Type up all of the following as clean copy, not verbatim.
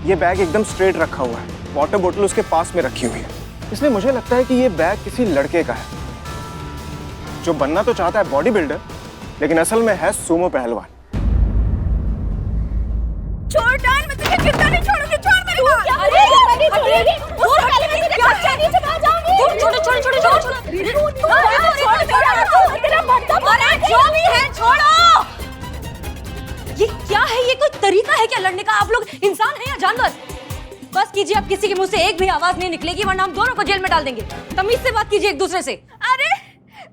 ये बैग एकदम स्ट्रेट रखा हुआ है, वाटर बोतल उसके पास में रखी हुई है, इसलिए मुझे लगता है कि ये बैग किसी लड़के का है जो बनना तो चाहता है बॉडी बिल्डर, लेकिन असल में है सूमो पहलवान। छोड़ डाल, मैं तुझे जिंदा नहीं छोड़ूंगी, छोड़ मेरी बात। अरे नहीं छोड़ूंगी, छोड़ पहले मैं तुझे क्या नीचे कहां जाऊंगी। छोड़ छोड़ छोड़ छोड़ छोड़ तेरा बंदा बोला जो भी है छोड़ो। ये क्या है? ये कोई तरीका है क्या लड़ने का? आप लोग इंसान हैं या जानवर? बस कीजिए, अब किसी के मुंह से एक भी आवाज नहीं निकलेगी वरना हम दोनों को जेल में डाल देंगे। तमीज से बात कीजिए एक दूसरे से। अरे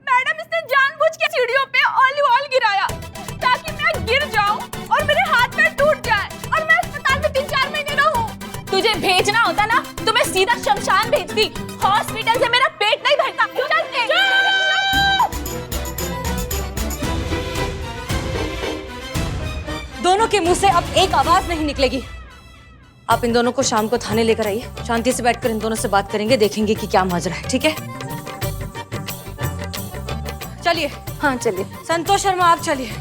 मैडम, इसने जानबूझ के सीढ़ियों पे ऑलिव ऑयल गिराया ताकि मैं गिर जाऊं और मेरे हाथ पैर टूट जाए और मैं अस्पताल में 3-4 महीने रहूं। तुझे भेजना होता ना तो मैं सीधा शमशान भेजती, हॉस्पिटल से मेरा पेट नहीं भरता। दोनों के मुंह से अब एक आवाज नहीं निकलेगी। आप इन दोनों को शाम को थाने लेकर आइए, शांति से बैठकर इन दोनों से बात करेंगे, देखेंगे कि क्या माजरा है। ठीक है, चलिए। हाँ चलिए। संतोष शर्मा आप चलिए।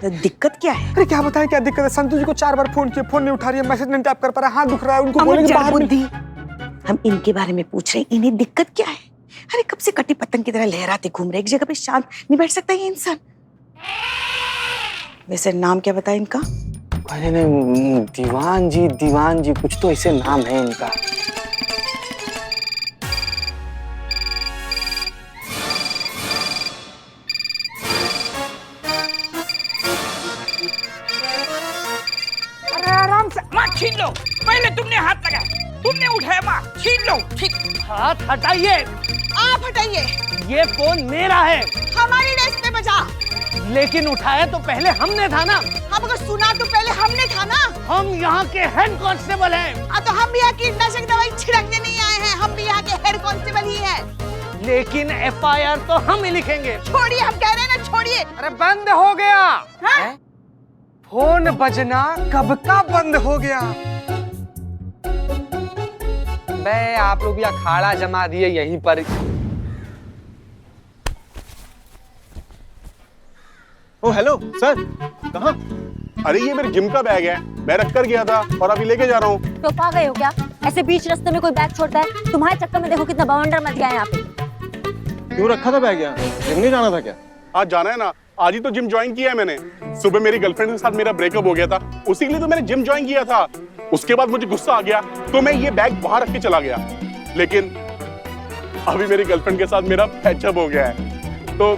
दिक्कत क्या है? अरे क्या बताएं क्या दिक्कत है? संतु जी को 4 बार फोन किया, फोन नहीं उठा रही है, मैसेज नहीं टाइप कर पा रहा, हाथ दुख रहा है, उनको बोलेंगे बाहर बुद्धि। हम इनके बारे में पूछ रहे हैं, इन्हें दिक्कत क्या है? अरे कब से कटी पतंग की तरह लहराते घूम रहे, एक जगह पे शांत नहीं बैठ सकता ये इंसान? वैसे नाम क्या बताया इनका? अरे नहीं, दीवान जी कुछ तो ऐसे नाम है इनका। अरे आराम से माँ छीन लो, पहले तुमने हाथ लगाया, तुमने उठाया, माँ छीन लो। ठीक, हाथ हटाइए। आप हटाइए। ये फोन मेरा है। हमारी रेस पे बजा। लेकिन उठाया तो पहले हमने था ना। हम अगर सुना तो पहले हमने था ना। हम यहाँ के हेड कांस्टेबल हैं। तो हम भी यहाँ कीटनाशक दवाई छिड़कने नहीं आए हैं, हम भी यहाँ के हेड कांस्टेबल ही हैं। लेकिन FIR तो हम ही लिखेंगे। छोड़िए, हम कह रहे हैं ना, छोड़िए। अरे बंद हो गया। हाँ? फोन बजना कब का बंद हो गया? बे आप लोग भी अखाड़ा जमा दिए यहीं पर। ओ हेलो सर, कहाँ? अरे ये मेरे जिम का बैग है, मैं रख कर गया था और अभी लेके जा रहा हूँ। तो पा गए हो क्या? ऐसे बीच रास्ते में कोई बैग छोड़ता है? तुम्हारे चक्कर में देखो कितना बवंडर मच गया है यहाँ पे। क्यों रखा था बैग यहाँ? जिम नहीं जाना था क्या? आज जाना है ना, आज ही तो जिम ज्वाइन किया है मैंने। सुबह मेरी गर्लफ्रेंड के साथ मेरा ब्रेकअप हो गया था, उसी के लिए तो मैंने जिम ज्वाइन किया था। उसके बाद मुझे गुस्सा आ गया तो मैं ये बैग बाहर रख के चला गया, लेकिन अभी मेरी गर्लफ्रेंड के साथ मेरा पैचअप हो गया है तो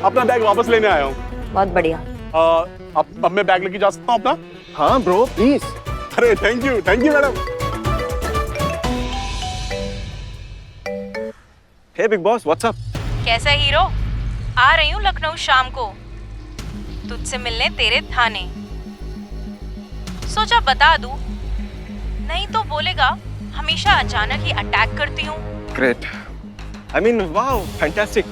अपना बैग वापस लेने आया हूँ। बहुत बढ़िया। अब मैं बैग लेके जा सकता हूँ अपना? हाँ ब्रो प्लीज। अरे thank you madam. Hey big boss, what's up? कैसा हीरो? आ रही हूँ लखनऊ शाम को, तुझसे मिलने तेरे थाने। सोचा बता दूं, नहीं तो बोलेगा हमेशा अचानक ही अटैक करती हूँ। Great, I mean wow, fantastic.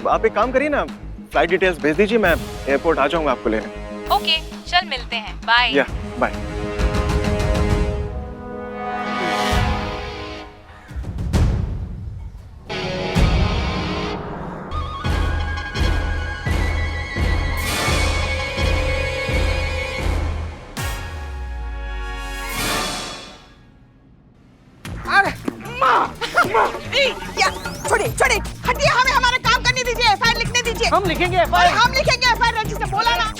आप एक काम करिए ना, फ्लाइट डिटेल्स भेज दीजिए, मैं एयरपोर्ट आ जाऊंगा आपको लेने। ओके, चल मिलते हैं, बाय। या बाय। छोड़िए, हटिए, हमें हमारा काम करने दीजिए, FIR लिखने दीजिए। हम लिखेंगे अरे FIR। हम लिखेंगे FIR, रजिस्टर बोला ना।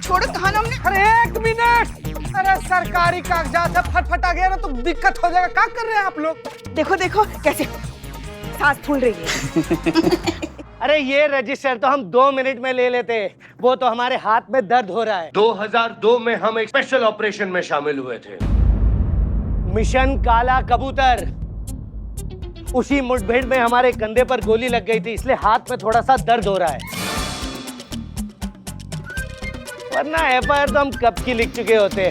छोड़ो कहा हमने। अरे 1 मिनट, अरे सरकारी कागजात है, फटफटा गया ना तो दिक्कत हो जाएगा। क्या कर रहे हैं आप लोग? देखो कैसे सांस फूल रही है। अरे ये रजिस्टर तो हम 2 मिनट में ले लेते, वो तो हमारे हाथ में दर्द हो रहा है। 2002 में हम एक स्पेशल ऑपरेशन में शामिल हुए थे। मिशन काला कबूतर। उसी मुठभेड़ में हमारे कंधे पर गोली लग गई थी, इसलिए हाथ में थोड़ा सा दर्द हो रहा है, वरना FIR तो हम कब की लिख चुके होते।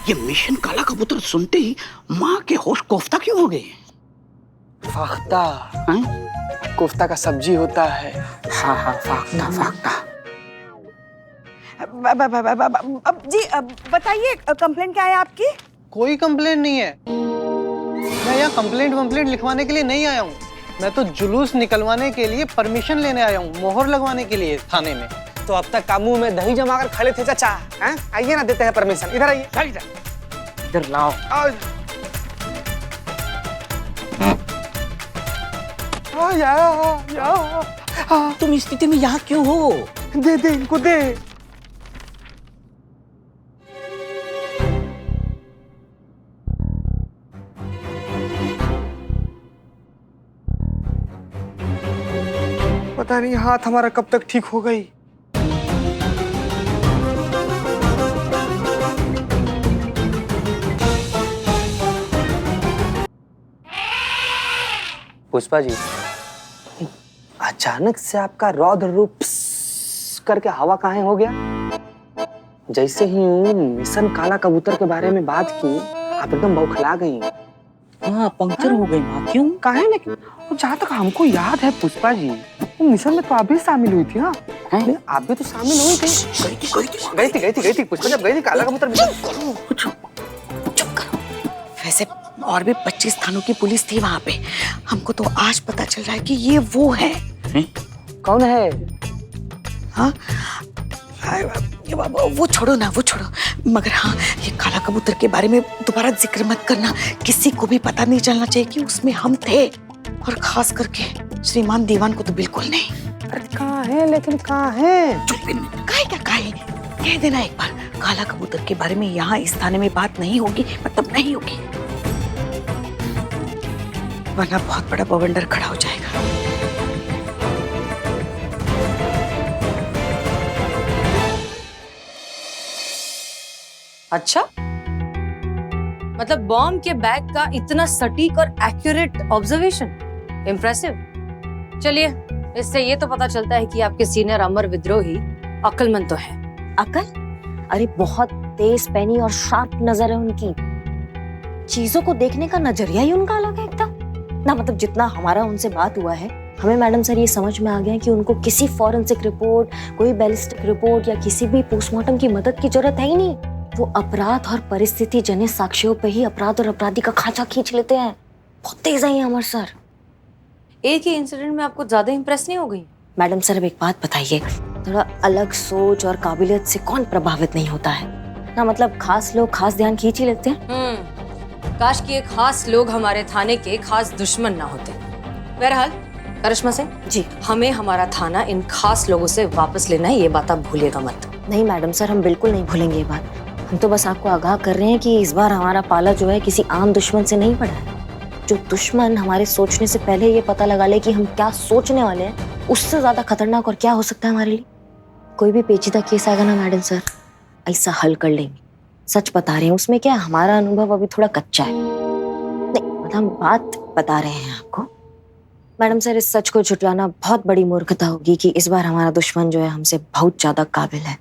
ये मिशन काला कबूतर सुनते ही माँ के होश कोफ्ता क्यों हो गए? फाख्ता। कोफ्ता का सब्जी होता है। हाँ हाँ, फाख्ता फाख्ता। अब जी बताइए कंप्लेंट क्या है आपकी? कोई कंप्लेंट नहीं है। मैं यहाँ कंप्लेंट लिखवाने के लिए नहीं आया हूँ। मैं तो जुलूस निकलवाने के लिए परमिशन लेने आया हूँ, मोहर लगवाने के लिए थाने में। तो अब तक कामू में दही जमा कर खड़े थे चाचा। हैं? आइए ना, देते हैं परमिशन। इधर आइए। इधर लाओ। तुम इस स्थिति में यहाँ क्यों हो? दे दे इनको, दे। पता नहीं हाथ हमारा कब तक ठीक हो गई। पुष्पा जी, अचानक से आपका रौद्र रूप करके हवा काहे हो गया? जैसे ही मिशन काला कबूतर के बारे में बात की, आप एकदम बौखला गई। हाँ, पंक्चर हो गई माँ। क्यों? काहे? लेकिन जहाँ तक हमको याद है पुष्पा जी, वो मिशन में तो आप भी शामिल हुई थी ना? आप भी तो शामिल हुई थी। गई थी पुष्पा, जब गई थी काला कबूतर मिशन। चुप करो। वैसे और भी 25 थानों की पुलिस थी वहाँ पे। हमको तो आज पता चल रहा है कि ये वो है। कौन है? हाँ, वो छोड़ो ना, वो छोड़ो। मगर हाँ, ये काला कबूतर के बारे में दोबारा जिक्र मत करना। किसी को भी पता नहीं चलना चाहिए कि उसमें हम थे, और खास करके श्रीमान दीवान को तो बिल्कुल नहीं। अरे कहाँ है? लेकिन कहाँ है? काहे कह देना एक बार, काला कबूतर के बारे में यहाँ इस थाने में बात नहीं होगी, मतलब नहीं होगी, वरना बहुत बड़ा बवंडर खड़ा हो जाएगा। अच्छा, मतलब बॉम्ब के बैग का इतना सटीक और एक्यूरेट ऑब्जर्वेशन, इम्प्रेसिव। चलिए, इससे ये तो पता चलता है कि आपके सीनियर अमर विद्रोही अक्लमंद तो है। अकल? अरे बहुत तेज पैनी और शार्प नजर है उनकी। चीजों को देखने का नजरिया ही उनका अलग है एकदम ना। मतलब जितना हमारा उनसे बात हुआ है, हमें मैडम सर ये समझ में आ गया कि उनको किसी फॉरेंसिक रिपोर्ट, कोई बैलिस्टिक रिपोर्ट या किसी भी पोस्टमार्टम की मदद की जरूरत है ही नहीं। वो अपराध और परिस्थिति जन्य साक्ष्यों पे ही अपराध और अपराधी का खांचा खींच लेते हैं। बहुत तेज है अमर सर। एक ही इंसिडेंट में आपको ज्यादा इंप्रेस नहीं हो गई? मैडम सर, अब एक बात बताइए, थोड़ा अलग सोच और काबिलियत से कौन प्रभावित नहीं होता है ना? मतलब खास लोग खास ध्यान खींच ही लेते हैं। काश कि ये खास लोग हमारे थाने के खास दुश्मन ना होते। बहरहाल करिश्मा से जी, हमें हमारा थाना इन खास लोगों से वापस लेना है, ये बात आप भूलिएगा मत। नहीं मैडम सर, हम बिल्कुल नहीं भूलेंगे ये बात। हम तो बस आपको आगाह कर रहे हैं कि इस बार हमारा पाला जो है किसी आम दुश्मन से नहीं पड़ा है। जो दुश्मन हमारे सोचने से पहले ये पता लगा ले कि हम क्या सोचने वाले हैं, उससे ज्यादा खतरनाक और क्या हो सकता है हमारे लिए। कोई भी पेचीदा केस आएगा ना मैडम सर, ऐसा हल कर लेंगे। सच बता रहे हैं, उसमें क्या हमारा अनुभव अभी थोड़ा कच्चा है। नहीं मतलब हम बात बता रहे हैं आपको। मैडम सर, इस सच को छुटवाना बहुत बड़ी मूर्खता होगी कि इस बार हमारा दुश्मन जो है हमसे बहुत ज्यादा काबिल है।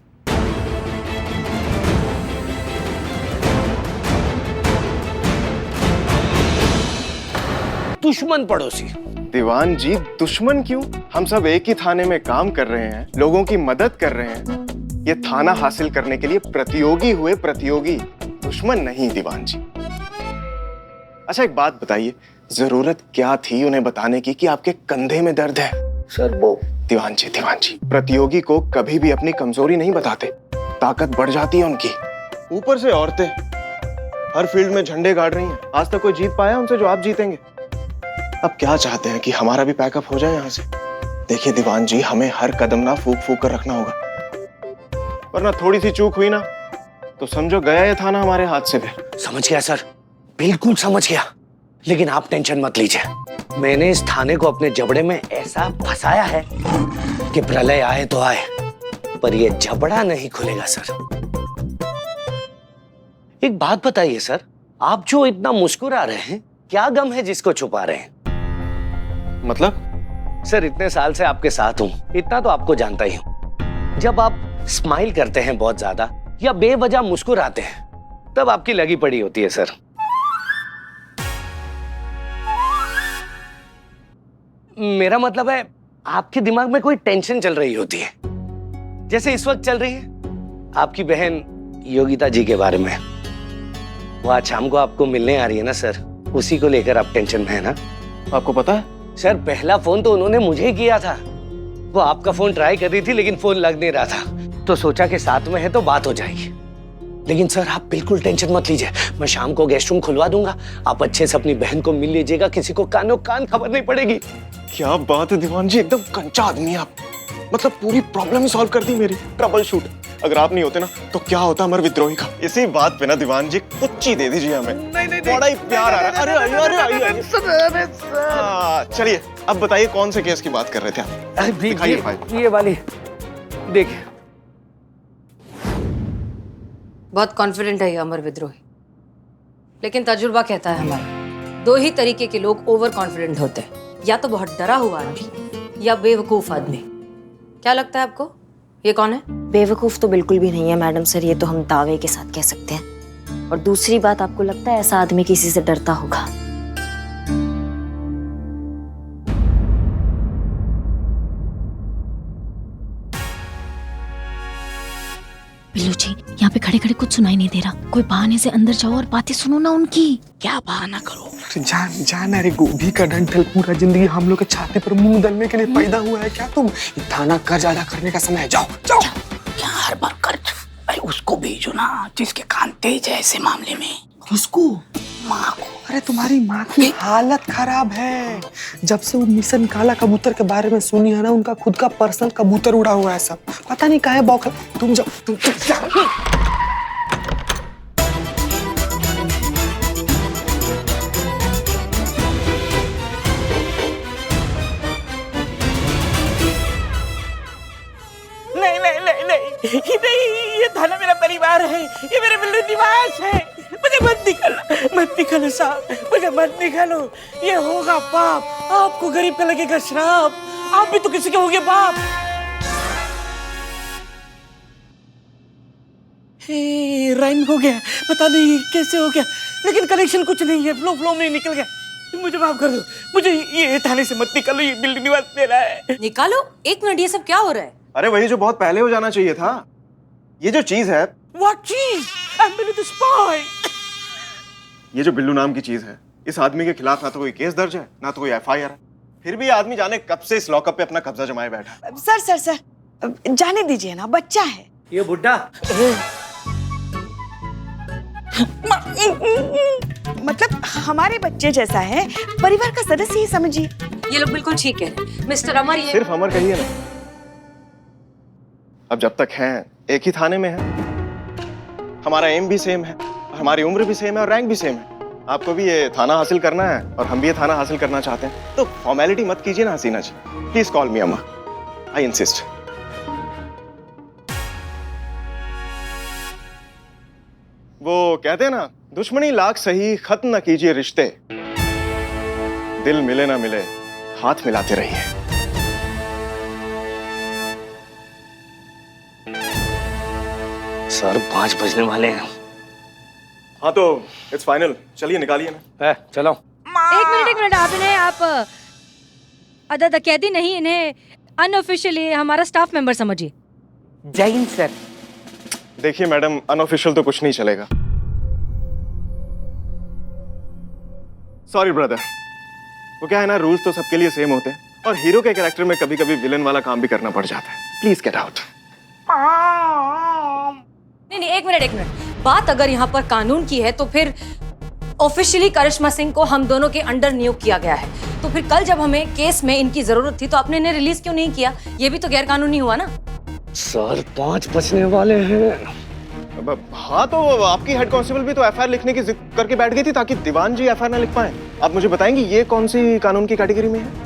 दुश्मन पड़ोसी। दीवान जी, दुश्मन क्यों? हम सब एक ही थाने में काम कर रहे हैं, लोगों की मदद कर रहे हैं। ये थाना हासिल करने के लिए प्रतियोगी हुए, प्रतियोगी, दुश्मन नहीं दीवान जी। अच्छा एक बात बताइए, जरूरत क्या थी उन्हें बताने की कि आपके कंधे में दर्द है? सर वो दीवान जी, प्रतियोगी को कभी भी अपनी कमजोरी नहीं बताते, ताकत बढ़ जाती है उनकी। ऊपर से औरतें हर फील्ड में झंडे गाड़ रही हैं। आज तक कोई जीत पाया उनसे जो आप जीतेंगे? अब क्या चाहते हैं कि हमारा भी पैकअप हो जाए यहाँ से? देखिए दीवान जी, हमें हर कदम ना फूक फूक कर रखना होगा, वरना थोड़ी सी चूक हुई ना तो समझो गया ये थाना हमारे हाथ से फिर। समझ गया सर, बिल्कुल समझ गया। लेकिन आप टेंशन मत लीजिए, मैंने इस थाने को अपने जबड़े में ऐसा फंसाया है कि प्रलय आए तो आए, पर ये जबड़ा नहीं खुलेगा सर। एक बात बताइए सर, आप जो इतना मुस्कुरा रहे हैं, क्या गम है जिसको छुपा रहे हैं? मतलब? सर इतने साल से आपके साथ हूं, इतना तो आपको जानता ही हूं। जब आप स्माइल करते हैं बहुत ज्यादा या बेवजह मुस्कुराते हैं, तब आपकी लगी पड़ी होती है सर। मेरा मतलब है आपके दिमाग में कोई टेंशन चल रही होती है, जैसे इस वक्त चल रही है आपकी बहन योगिता जी के बारे में। वो आज शाम को आपको मिलने आ रही है ना सर, उसी को लेकर आप टेंशन में है ना? आपको पता है? सर पहला फोन तो उन्होंने मुझे किया था। वो आपका फोन ट्राई कर रही थी लेकिन फोन लग नहीं रहा था, तो सोचा कि साथ में है तो बात हो जाएगी। लेकिन सर आप बिल्कुल टेंशन मत लीजिए, मैं शाम को गेस्ट रूम खुलवा दूंगा, आप अच्छे से अपनी बहन को मिल लीजिएगा, किसी को कानो कान खबर नहीं पड़ेगी। क्या बात है दीवान जी, एकदम कंचा आदमी है आप। मतलब पूरी प्रॉब्लम ही सॉल्व कर दी मेरी, ट्रबल शूट। अगर आप नहीं होते ना तो क्या होता अमर विद्रोही का। इसी बात पे ना दीवान जी कुछ दे दीजिए हमें। नहीं, बड़ा ही प्यार आ रहा है। अरे चलिए अब बताइए कौन से केस की बात कर रहे थे आप? दिखाइए फाइल। ये वाली देखिए। बहुत कॉन्फिडेंट है ये अमर विद्रोही, लेकिन तजुर्बा कहता है हमारा, दो ही तरीके के लोग ओवर कॉन्फिडेंट होते हैं, या तो बहुत डरा हुआ आदमी या बेवकूफ आदमी। क्या लगता है आपको, ये कौन है? बेवकूफ तो बिल्कुल भी नहीं है मैडम सर, ये तो हम दावे के साथ कह सकते हैं। और दूसरी बात, आपको लगता है ऐसा आदमी किसी से डरता होगा? बिल्लू जी, यहाँ पे खड़े खड़े कुछ सुनाई नहीं दे रहा, कोई बहाने से अंदर जाओ और बातें सुनो ना उनकी। क्या बहाना करो? जान अरे गोभी का डंठल पूरा जिंदगी हम लोग के छाती पर मुंह दलने के लिए पैदा हुआ है क्या तुम? थाना कर्ज अदा करने का समय है, जाओ जाओ। क्या हर बार कर्ज? अरे उसको भेजो ना जिसके कान तेज है ऐसे मामले में। किसको? माँ को। अरे तुम्हारी माँ की हालत खराब है। जब से वो मिशन काला कबूतर के बारे में सुनी है ना, उनका खुद का पर्सनल कबूतर उड़ा हुआ है सब, पता नहीं काहे बौखल। तुम जाओ, तुम जाओ। नहीं, ये थाना मेरा परिवार है, ये मेरे बिल्लू निवास है। मुझे मत निकालो साहब, मुझे मत निकालो, ये होगा पाप, आपको गरीब का लगेगा श्राप, आप भी तो किसी के होंगे बाप। राइम हो गया, पता नहीं कैसे हो गया, लेकिन कनेक्शन कुछ नहीं है, फ्लो में निकल गया। मुझे माफ कर दो, मुझे ये थाने से मत निकालो, ये बिल्लू निवास मेरा है। निकालो? एक मिनट, ये सब क्या हो रहा है? अरे वही जो बहुत पहले हो जाना चाहिए था। ये जो चीज है। What cheese? I'm Billy the spy. ये जो बिल्लू नाम की चीज है, इस आदमी के खिलाफ ना तो कोई केस दर्ज है ना तो कोई FIR है, फिर भी आदमी जाने कब से इस लॉकअप पे अपना कब्जा जमाए बैठा। सर जाने दीजिए ना, बच्चा है ये बुड्ढा। मतलब हमारे बच्चे जैसा है, परिवार का सदस्य ही समझिए। ये लोग बिल्कुल ठीक है मिस्टर अमर। ये सिर्फ अमर कहिए ना, अब जब तक हैं एक ही थाने में है, हमारा एम भी सेम है, हमारी उम्र भी सेम है और रैंक भी सेम है। आपको भी ये थाना हासिल करना है और हम भी ये थाना हासिल करना चाहते हैं, तो फॉर्मेलिटी मत कीजिए ना हसीना जी। प्लीज कॉल मी अम्मा, आई इंसिस्ट। वो कहते हैं ना, दुश्मनी लाख सही, खत्म न कीजिए रिश्ते, दिल मिले ना मिले हाथ मिलाते रहिए। सर 5 बजने वाले हैं। हाँ तो इट्स फाइनल, चलिए निकालिए ना। चलो। एक मिनट, आप अदा कैदी नहीं, इन्हें अनऑफिशियली हमारा स्टाफ मेंबर समझिए। जय हिंद सर। देखिए मैडम, अनऑफिशियल तो कुछ नहीं चलेगा। सॉरी ब्रदर, वो क्या है ना, रूल्स तो सबके लिए सेम होते हैं और हीरो के कैरेक्टर में कभी कभी विलन वाला काम भी करना पड़ जाता है। Please get out. नहीं, एक मिनट। बात अगर यहाँ पर कानून की है तो फिर ऑफिशियली करिश्मा सिंह को हम दोनों के अंडर नियुक्त किया गया है, तो फिर कल जब हमें केस में इनकी जरूरत थी तो आपने इन्हें रिलीज क्यों नहीं किया? ये भी तो गैर कानूनी हुआ ना। सर 5 बजने वाले हैं। हाँ तो आपकी हेड कांस्टेबल भी तो FIR लिखने की जिद करके बैठ गई थी ताकि दीवान जी FIR ना लिख पाए। आप मुझे बताएंगे ये कौन सी कानून की कैटेगरी में है?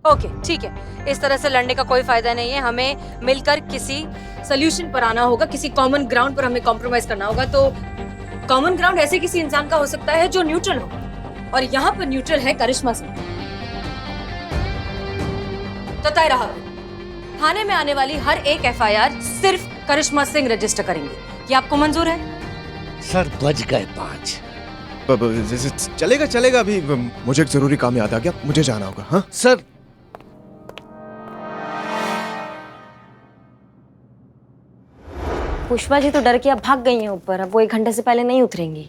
ओके, ठीक है, इस तरह से लड़ने का कोई फायदा नहीं है, हमें मिलकर किसी सोल्यूशन पर आना होगा, किसी कॉमन ग्राउंड पर हमें कॉम्प्रोमाइज करना होगा। तो कॉमन ग्राउंड ऐसे किसी इंसान का हो सकता है जो न्यूट्रल हो, और यहाँ पर न्यूट्रल है करिश्मा सिंह। तो तय रहा, थाने में आने वाली हर एक FIR सिर्फ करिश्मा सिंह रजिस्टर करेंगे। ये आपको मंजूर है? सर बज गए 5। चलेगा चलेगा, अभी मुझे एक जरूरी काम याद आ गया, मुझे जाना होगा। हाँ सर। पुष्पा जी तो डर के अब भाग गई हैं ऊपर, अब वो 1 घंटे से पहले नहीं उतरेंगी।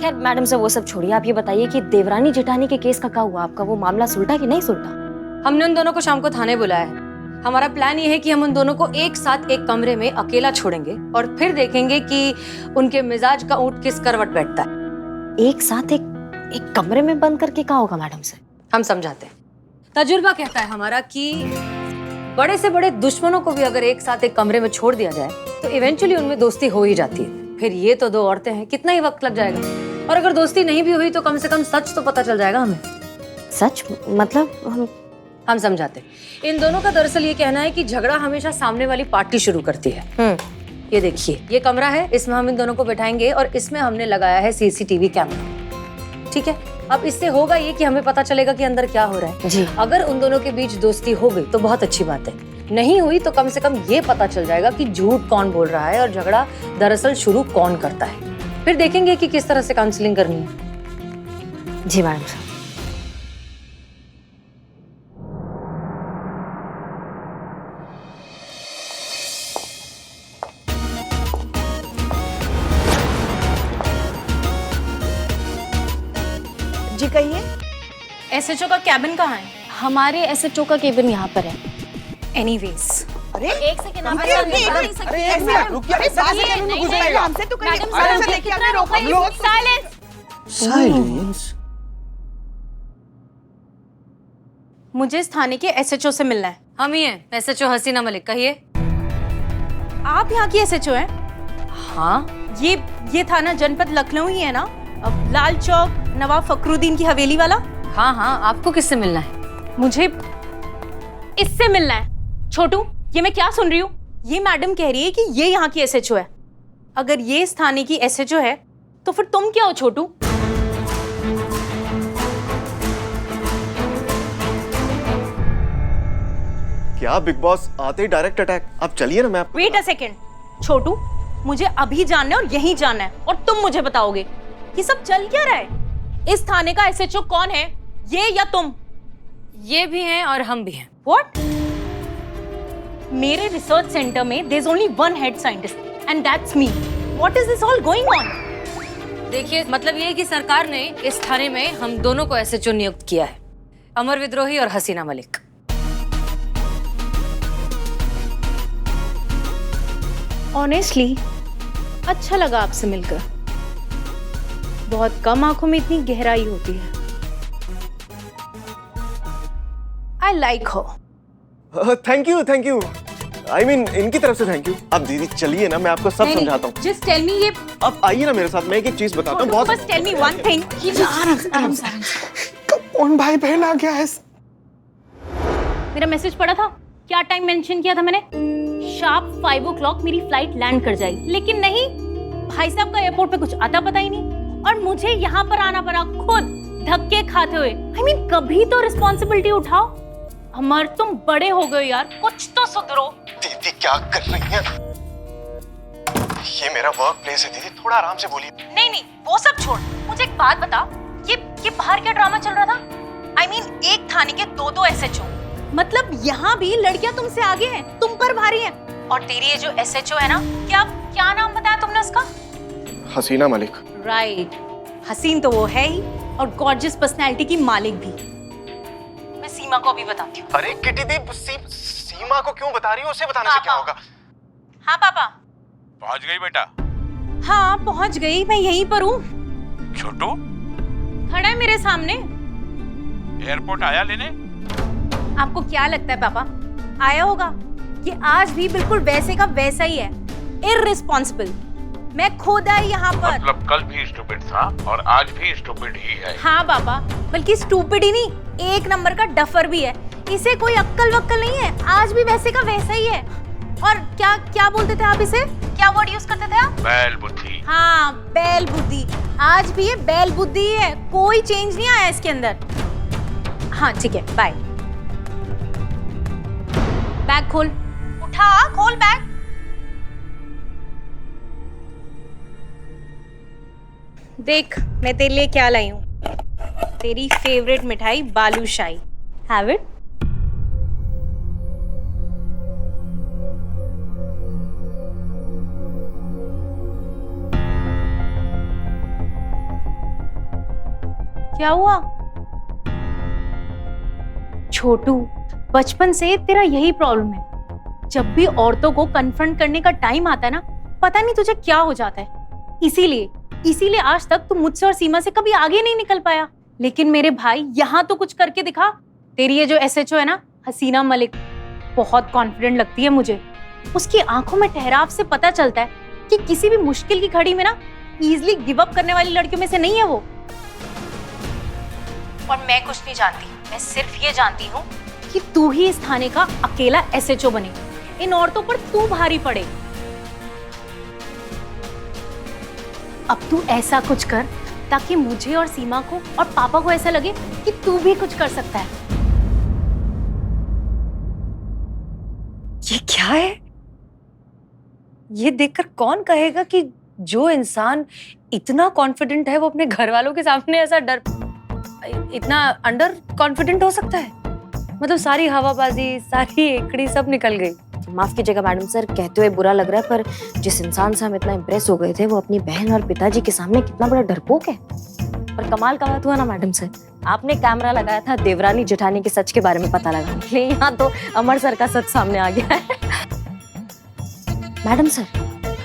खैर मैडम से वो सब छोड़िए, आप ये बताइए कि देवरानी जेठानी के केस का क्या हुआ? आपका वो मामला सुलटा कि नहीं सुलटा? हमने उन दोनों को शाम को थाने बुलाया है। हमारा प्लान ये है कि हम उन दोनों को एक साथ एक कमरे में अकेला छोड़ेंगे और फिर देखेंगे कि उनके मिजाज का ऊंट किस करवट बैठता है। एक साथ एक कमरे में बंद करके क्या होगा मैडम से? हम समझाते हैं। तजुर्बा कहता है हमारा कि बड़े से बड़े दुश्मनों को भी अगर एक साथ एक कमरे में छोड़ दिया जाए तो इवेंचुअली उनमें दोस्ती हो ही जाती है। फिर ये तो 2 औरतें हैं, कितना ही वक्त लग जाएगा। और अगर दोस्ती नहीं भी हुई तो कम से कम सच तो पता चल जाएगा हमें। सच मतलब? हम समझाते हैं। इन दोनों का दरअसल ये कहना है कि झगड़ा हमेशा सामने वाली पार्टी शुरू करती है। ये देखिए, ये कमरा है, इसमें हम इन दोनों को बैठाएंगे और इसमें हमने लगाया है CCTV कैमरा। ठीक है, अब इससे होगा ये कि हमें पता चलेगा कि अंदर क्या हो रहा है जी। अगर उन दोनों के बीच दोस्ती हो गई तो बहुत अच्छी बात है, नहीं हुई तो कम से कम ये पता चल जाएगा कि झूठ कौन बोल रहा है और झगड़ा दरअसल शुरू कौन करता है। फिर देखेंगे कि किस तरह से काउंसलिंग करनी है। जी मैडम साहब। जी कहिए। SHO का कैबिन कहाँ है? हमारे SHO का केबिन यहाँ पर है। एनीवेज, अरे एक सेकंड रुकिए, एक मिनट रुकिए, अरे 7 सेकंड में गुजर जाएगा। हमसे तो कहिए, आराम से देखिए, आपने रोका ही नहीं। साइलेंस। मुझे इस थाने के SHO से मिलना है। हम ही हैं, SHO हसीना मलिक। कहिए। आप यहाँ की SHO हैं? हाँ। ये थाना जनपद लखनऊ ही है ना? अब लाल चौक नवाब फखरुद्दीन की हवेली वाला? हाँ हाँ, आपको किससे मिलना है? मुझे इससे मिलना है। छोटू, ये मैं क्या सुन रही हूँ? ये मैडम कह रही है कि ये यहाँ की SHO है। अगर ये इस थाने की SHO है तो फिर तुम क्या हो छोटू? क्या बिग बॉस आते ही डायरेक्ट अटैक? आप चलिए ना, मैं आपको। वेट अ सेकेंड छोटू, मुझे अभी जानना है और यहीं जानना है और तुम मुझे बताओगे ये सब चल क्या रहा है? इस थाने का SHO कौन है, ये या तुम? ये भी हैं और हम भी हैं। What? मेरे रिसर्च सेंटर में there's only one head scientist and that's me. What is this all going on? देखिए, मतलब ये है कि सरकार ने इस थाने में हम दोनों को SHO नियुक्त किया है, अमर विद्रोही और हसीना मलिक। Honestly, अच्छा लगा आपसे मिलकर। बहुत कम आंखों में इतनी गहराई होती है। I like her. Thank you. I mean, इनकी तरफ से थैंक यू। अब दीदी चलिए ना, मैं आपको सब समझाता हूँ। Just tell me ये। अब आइए ना मेरे साथ, मैं एक चीज बताता हूँ। बहुत बस tell me one thing. आराम से। कौन भाई बहन आ गया है? मेरा मैसेज पढ़ा था? क्या टाइम मेंशन किया था मैंने? शार्प 5 o'clock मेरी फ्लाइट लैंड कर जाएगी, लेकिन नहीं, भाई साहब का एयरपोर्ट पे कुछ आता पता ही नहीं और मुझे यहाँ पर आना पड़ा खुद धक्के खाते हुए। I mean, कभी तो रिस्पॉन्सिबिलिटी उठाओ। अमर, तुम बड़े हो गए यार, कुछ तो सुधरो। दीदी क्या कर रही हैं? ये मेरा वर्क प्लेस है दीदी, थोड़ा आराम से बोलिए। नहीं, वो सब छोड़, मुझे एक बात बता, ये बाहर क्या ड्रामा चल रहा था? I mean, एक थाने के 2 SHO, मतलब यहाँ भी लड़कियां तुमसे आगे हैं, तुम पर भारी हैं। और तेरी ये जो SHO है ना, क्या नाम बताया तुमने उसका? हसीना मलिक। राइट, हसीन तो वो है ही और गॉर्जियस पर्सनैलिटी की मालिक भी। मैं सीमा को भी बताती हूँ। अरे किटी दी, सीमा को क्यों बता रही हो? उसे बताने से क्या होगा? हाँ पापा। पहुंच गई बेटा? हाँ पहुंच गई, मैं यहीं पर हूँ। छोटू खड़ा है मेरे सामने। एयरपोर्ट आया लेने? आपको क्या लगता है पापा, आया होगा? ये आज भी बिल्कुल वैसे का वैसा ही है, इररिस्पॉन्सिबल। मैं खुद आई यहाँ पर। मतलब कल भी स्टूपिड था और आज भी स्टूपिड ही है। हाँ पापा, बल्कि स्टूपिड ही नहीं, एक नंबर का डफर भी है। इसे कोई अक्कल वक्कल नहीं है, आज भी वैसे का वैसा ही है। और क्या बोलते थे आप इसे? क्या वर्ड यूज करते थे आप? बैल बुद्धि। हाँ, बैल बुद्धि। आज भी ये बैल बुद्धि ही है, कोई चेंज नहीं आया इसके अंदर। हाँ ठीक है, बाय। बैग खोल। उठा, खोल बैग। देख मैं तेरे लिए क्या लाई हूँ, तेरी फेवरेट मिठाई बालूशाही। Have it. क्या हुआ? छोटू, बचपन से तेरा यही प्रॉब्लम है। जब भी औरतों को कन्फ्रंट करने का टाइम आता है ना, पता नहीं तुझे क्या हो जाता है। इसीलिए आज तक तू मुझसे और सीमा से कभी आगे नहीं निकल पाया। लेकिन मेरे भाई, यहाँ तो कुछ करके दिखा। तेरी ये जो SHO है ना, हसीना मलिक, बहुत कॉन्फिडेंट लगती है मुझे। उसकी आंखों में ठहराव से पता चलता है कि किसी भी मुश्किल की घड़ी में ना इजीली गिव अप करने वाली लड़कियों में से नहीं है वो। और मैं कुछ नहीं जानती, मैं सिर्फ ये जानती हूँ कि तू ही इस थाने का अकेला SHO बने, इन औरतों पर तू भारी पड़े। अब तू ऐसा कुछ कर ताकि मुझे और सीमा को और पापा को ऐसा लगे कि तू भी कुछ कर सकता है। ये क्या है? ये देखकर कौन कहेगा कि जो इंसान इतना कॉन्फिडेंट है वो अपने घर वालों के सामने ऐसा इतना अंडर कॉन्फिडेंट हो सकता है? मतलब सारी हवाबाजी, सारी एकड़ी सब निकल गई। माफ कीजिएगा मैडम सर, कहते हुए बुरा लग रहा है, पर जिस इंसान से हम इतना इम्प्रेस हो गए थे वो अपनी बहन और पिताजी के सामने कितना बड़ा डरपोक है। और कमाल का बात हुआ ना मैडम सर, आपने कैमरा लगाया था देवरानी जेठानी के सच के बारे में पता लगाने के लिए, यहाँ तो अमर सर का सच सामने आ गया है। मैडम सर,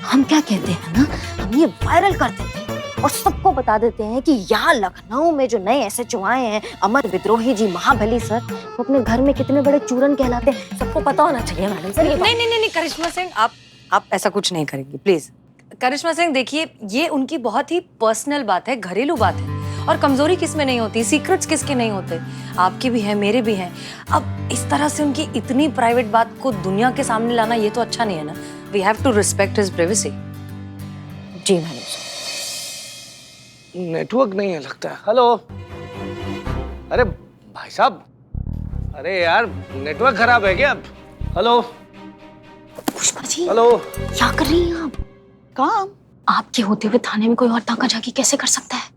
हम क्या कहते हैं ना, हम ये वायरल कर देते हैं और सबको बता देते हैं कि यहाँ लखनऊ में जो नए SHO आए हैं, अमर विद्रोही जी, महाबली सर, वो अपने घर में कितने बड़े चूरन कहलाते हैं, सबको पता होना चाहिए मैडम सर। नहीं करिश्मा सिंह, आप ऐसा कुछ नहीं करेंगी प्लीज। करिश्मा सिंह देखिए, ये उनकी बहुत ही पर्सनल बात है, घरेलू बात है, और कमजोरी किस में नहीं होती, सीक्रेट्स किसके नहीं होते, आपकी भी है, मेरे भी हैं। अब इस तरह से उनकी इतनी प्राइवेट बात को दुनिया के सामने लाना ये तो अच्छा नहीं है ना। We have to respect his privacy. जी मैडम सर। नेटवर्क नहीं है लगता है। हेलो, अरे भाई साहब, अरे यार नेटवर्क खराब है क्या? हेलो पुष्पा जी, हेलो, क्या कर रही हैं आप? काम? आपके होते हुए थाने में कोई और ताकाझाकी कैसे कर सकता है?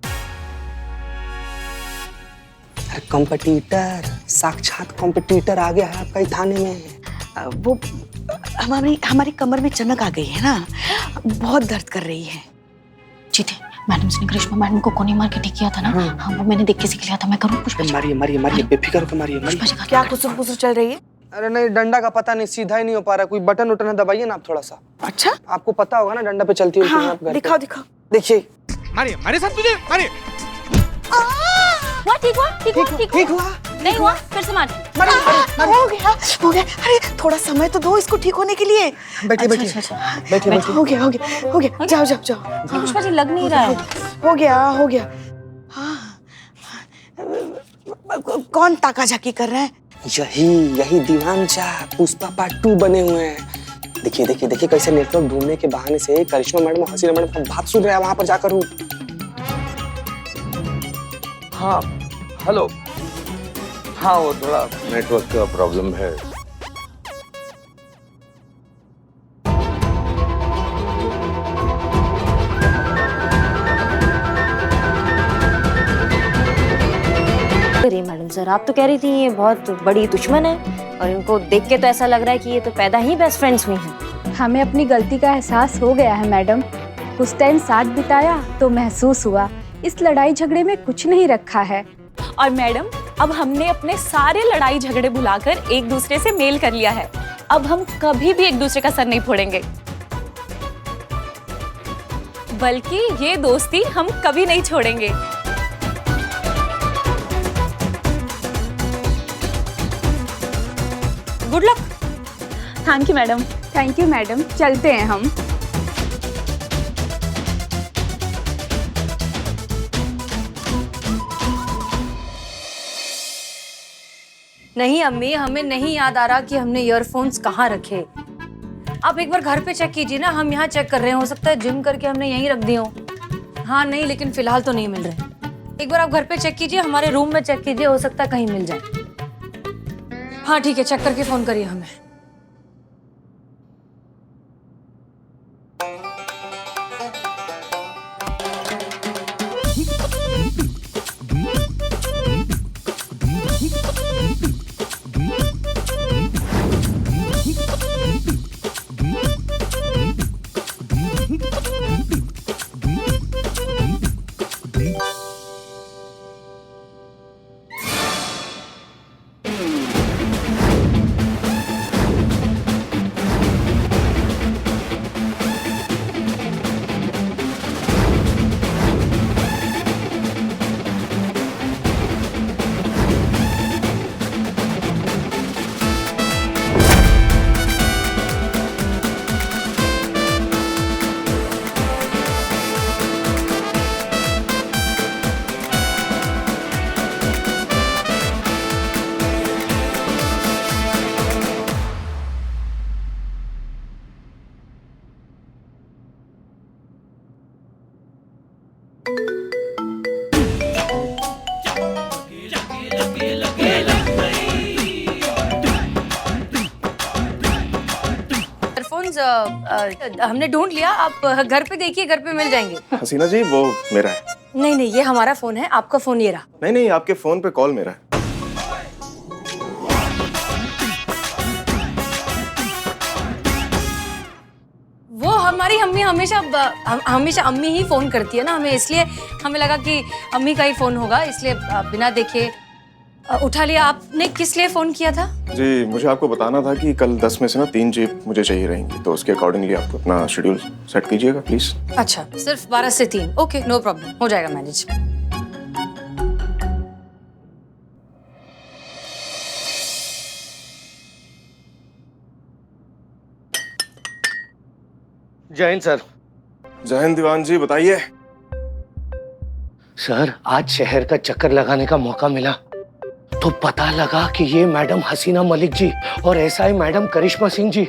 कॉम्पिटिटर, साक्षात कॉम्पिटिटर आ गया है आपका ही थाने में। वो हमारी कमर में चनक आ गई है ना, बहुत दर्द कर रही है। जीते, मैडम ने करिश्मा मैडम को कोने मार के ठीक किया था ना, हाँ वो मैंने देख के सीख लिया था। मैं करूँ पुष्पा जी? मारिए बेफिक्र होकर मारिए। क्या कुसुर चल रही है? अरे नहीं, डंडा का पता नहीं, सीधा ही नहीं हो पा रहा। कोई बटन उटन है, दबाइए ना आप थोड़ा सा। अच्छा, आपको पता होगा ना डंडा पे चलती हुई। हाँ, दिखाओ देखिए। मारिए, मारिए साहब, तुझे मारिए। ठीक हुआ? नहीं हुआ, फिर से मार। हो गया। अरे थोड़ा समय तो दो इसको ठीक होने के लिए। बैठिए। हो गया। जाओ। पुष्पा जी लग नहीं रहा है। हो गया। हाँ, कौन ताकाझाकी कर रहा है? यही दीवान शाह पुष्पा पार्ट 2 बने हुए हैं। देखिए कैसे नेटवर्क ढूंढने के बहाने से करिश्मा मैडम और हसीना मैडम का बात सुन रहे हैं वहां पर जाकर। हाँ हेलो, हाँ वो थोड़ा नेटवर्क का प्रॉब्लम है। अरे मैडम सर, आप तो कह रही थी ये बहुत बड़ी दुश्मन है, और इनको देख के तो ऐसा लग रहा है कि ये तो पैदा ही बेस्ट फ्रेंड्स हुई हैं। हमें अपनी गलती का एहसास हो गया है मैडम। कुछ टाइम साथ बिताया तो महसूस हुआ इस लड़ाई झगड़े में कुछ नहीं रखा है। और मैडम, अब हमने अपने सारे लड़ाई झगड़े भुलाकर एक दूसरे से मेल कर लिया है। अब हम कभी भी एक दूसरे का सर नहीं फोड़ेंगे, बल्कि ये दोस्ती हम कभी नहीं छोड़ेंगे। Good luck. Thank you madam. Thank you madam, चलते हैं हम। नहीं अम्मी, हमें नहीं याद आ रहा कि हमने ईयरफोन्स कहाँ रखे। आप एक बार घर पे चेक कीजिए ना, हम यहाँ चेक कर रहे हैं, हो सकता है जिम करके हमने यहीं रख दिए हो। हाँ नहीं, लेकिन फिलहाल तो नहीं मिल रहे। एक बार आप घर पे चेक कीजिए, हमारे रूम में चेक कीजिए, हो सकता है कहीं मिल जाए। हाँ ठीक है, चेक करके फोन करिए हमें। फाइल्स हमने ढूंढ लिया, आप घर पे देखिए, घर पे मिल जाएंगे। हसीना जी वो मेरा है। नहीं नहीं, ये हमारा फोन है, आपका फोन ये रहा। नहीं नहीं, आपके फोन पे कॉल मेरा है। वो हमारी अम्मी हमेशा अम्मी ही फोन करती है ना हमें, इसलिए हमें लगा कि अम्मी का ही फोन होगा, इसलिए बिना देखे उठा लिया। आपने किस लिए फोन किया था? जी मुझे आपको बताना था कि कल 10 में से ना 3 जीप मुझे चाहिए रहेंगी, तो उसके अकॉर्डिंगली आप अपना शेड्यूल सेट कीजिएगा प्लीज। अच्छा, सिर्फ 12 से 3। ओके, नो प्रॉब्लम, हो जाएगा मैनेज। जय हिंद सर। जय हिंद दीवान जी, बताइए। सर आज शहर का चक्कर लगाने का मौका मिला तो पता लगा कि ये मैडम हसीना मलिक जी और एसआई मैडम करिश्मा सिंह जी,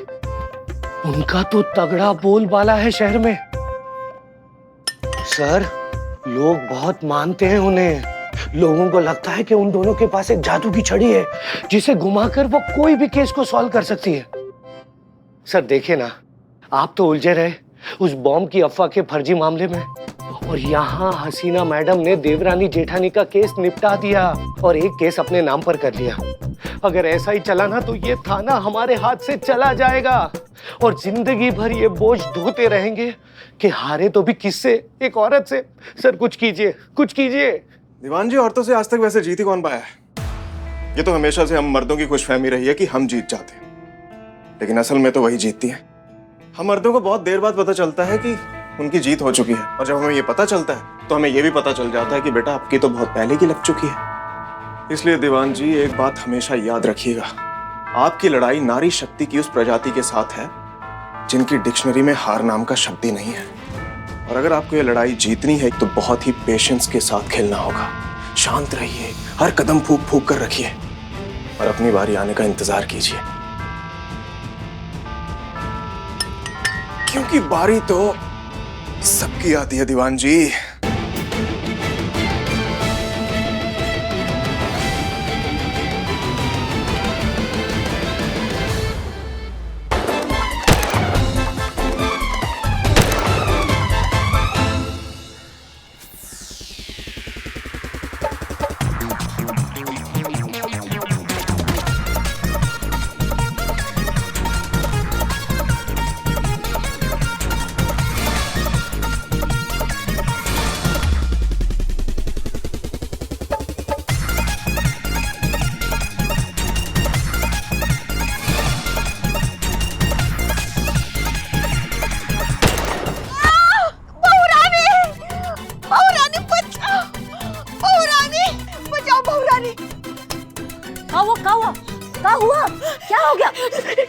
उनका तो तगड़ा बोलबाला है शहर में। सर लोग बहुत मानते हैं उन्हें। लोगों को लगता है कि उन दोनों के पास एक जादू की छड़ी है जिसे घुमाकर वो कोई भी केस को सॉल्व कर सकती है। सर देखिए ना, आप तो उलझे रहे उस बॉम्ब की अफवाह के फर्जी मामले में, और यहाँ हसीना मैडम ने देवरानी जेठानी का केस निपटा दिया और एक केस अपने नाम पर कर लिया। अगर ऐसा ही चला ना तो ये थाना हमारे हाथ से चला जाएगा और जिंदगी भर ये बोझ ढोते रहेंगे कि हारे तो भी किससे, एक औरत से। सर कुछ कीजिए, कुछ कीजिए। दीवान जी औरतों से आज तक वैसे जीत ही कौन पाया है? ये तो हमेशा से हम मर्दों की खुशफहमी रही है कि हम जीत जाते हैं, लेकिन असल में तो वही जीतती है। हम मर्दों को बहुत देर बाद पता चलता है कि उनकी जीत हो चुकी है, और जब हमें ये पता चलता है तो हमें ये भी पता चल जाता है कि बेटा आपकी तो बहुत पहले की लग चुकी है। इसलिए दीवान जी एक बात हमेशा याद रखिएगा, आपकी लड़ाई नारी शक्ति की उस प्रजाति के साथ है जिनकी डिक्शनरी में हार नाम का शब्द ही नहीं है। और अगर आपको ये लड़ाई जीतनी है तो बहुत ही पेशेंस के साथ खेलना होगा। शांत रहिए, हर कदम फूंक फूंक कर रखिए और अपनी बारी आने का इंतजार कीजिए, क्योंकि बारी तो सबकी आती है दीवान जी।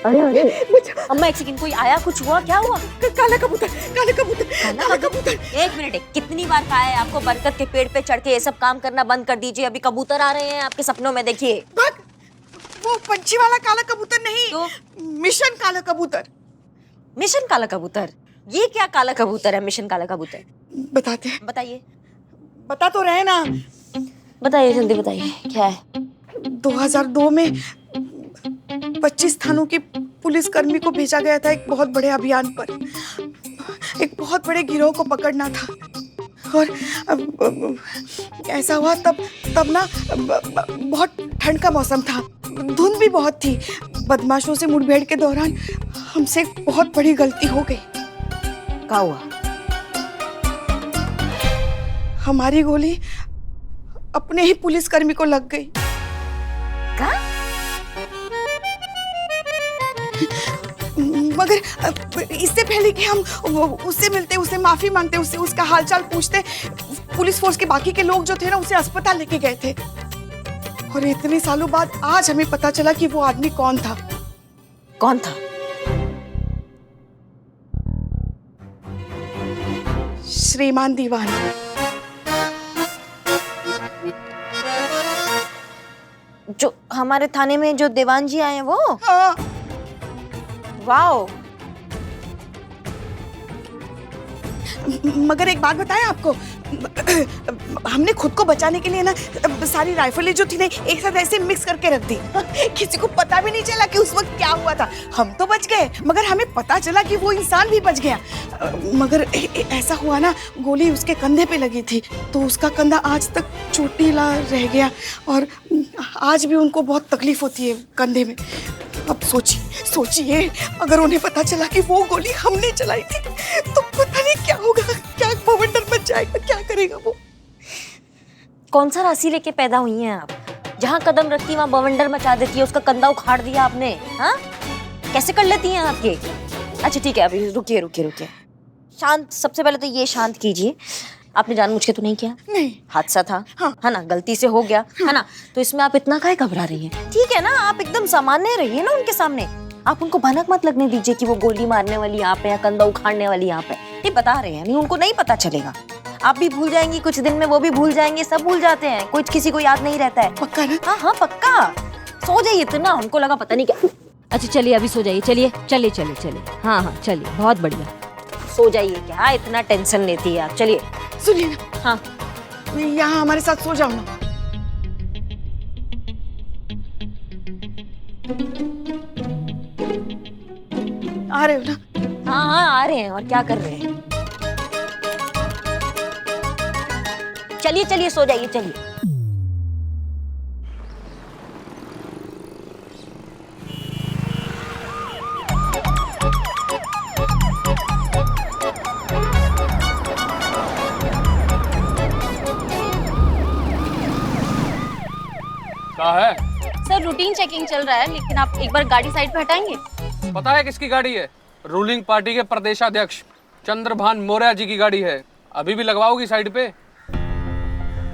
अरे अरे अम्मा एक सेकंड, कोई आया, कुछ हुआ, क्या हुआ? काला कबूतर, काला कबूतर, काला कबूतर। एक मिनट, कितनी बार कहा है आपको बरगद के पेड़ पे चढ़ के ये सब काम करना बंद कर दीजिए। अभी कबूतर आ रहे हैं आपके सपनों में, देखिए। वो पंछी वाला काला कबूतर नहीं, तो मिशन काला कबूतर। मिशन काला कबूतर? ये क्या काला कबूतर है मिशन काला कबूतर? बताते हैं, बताइए। बता तो रहे ना। बताइए, जल्दी बताइए, क्या है? 2002 में 25 थानों के पुलिसकर्मी को भेजा गया था एक बहुत बड़े अभियान पर। एक बहुत बड़े गिरोह को पकड़ना था, और ऐसा हुआ तब ना बहुत ठंड का मौसम था, धुंध भी बहुत थी। बदमाशों से मुठभेड़ के दौरान हमसे एक बहुत बड़ी गलती हो गई। क्या हुआ? हमारी गोली अपने ही पुलिसकर्मी को लग गई। क्या? मगर इससे पहले कि हम उससे मिलते, उससे माफी मांगते, उससे उसका हालचाल पूछते, पुलिस फोर्स के बाकी के लोग जो थे ना उसे अस्पताल लेके गए थे। और इतने सालों बाद आज हमें पता चला कि वो आदमी कौन था। कौन था? श्रीमान दीवान। जो हमारे थाने में जो दीवान जी आए हैं वो? हाँ। वाओ। मगर एक बात बताएं आपको, हमने खुद को बचाने के लिए ना सारी राइफलें जो थी ना एक साथ ऐसे मिक्स करके रख दी। किसी को पता भी नहीं चला कि उस वक्त क्या हुआ था। हम तो बच गए मगर हमें पता चला कि वो इंसान भी बच गया। मगर ऐसा हुआ ना, गोली उसके कंधे पे लगी थी तो उसका कंधा आज तक चोटीला रह गया और आज भी उनको बहुत तकलीफ होती है कंधे में। अब सोचिए अगर उन्हें पता चला कि वो गोली हमने चलाई थी तो पता नहीं क्या होगा, क्या बवंडर मच जाएगा, क्या करेगा वो। कौन सा राशि लेके पैदा हुई हैं आप? जहाँ कदम रखती वहाँ बवंडर मचा देती है, उसका कंधा उखाड़ दिया आपने। हाँ, कैसे कर लेती हैं आप ये? अच्छा ठीक है, अभी रुकिए। शांत, सबसे पहले तो ये शांत कीजिए। आपने जानबूझ के तो नहीं किया? नहीं, हादसा था। हाँ। है ना, गलती से हो गया। है ना, तो इसमें आप इतना काहे घबरा रही हैं? ठीक है ना, आप एकदम सामान्य रहिए ना उनके सामने। आप उनको भनक मत लगने दीजिए कि वो गोली मारने वाली आप है या कंधा उखाड़ने वाली आप है। ये बता रहे हैं, नहीं उनको नहीं पता चलेगा। आप भी भूल जाएंगी कुछ दिन में, वो भी भूल जाएंगे, सब भूल जाते हैं, कोई किसी को याद नहीं रहता है। पक्का ना? हाँ पक्का। सो जाइए इतना, हमको लगा पता नहीं क्या। अच्छा चलिए अभी सो जाइए, चलिए। हाँ चलिए, बहुत बढ़िया। सो जाइए, क्या इतना टेंशन लेती है आप? चलिए। सुनिए ना, हाँ यहाँ हमारे साथ सो जाओ ना। आ रहे हो ना? हाँ आ रहे हैं। और क्या कर रहे हैं? चलिए सो जाइए, चलिए। क्या है? सर रूटीन चेकिंग चल रहा है, लेकिन आप एक बार गाड़ी साइड पे हटाएंगे? पता है किसकी गाड़ी है? रूलिंग पार्टी के प्रदेशाध्यक्ष चंद्रभान मौर्य जी की गाड़ी है। अभी भी लगवाओगी साइड पे?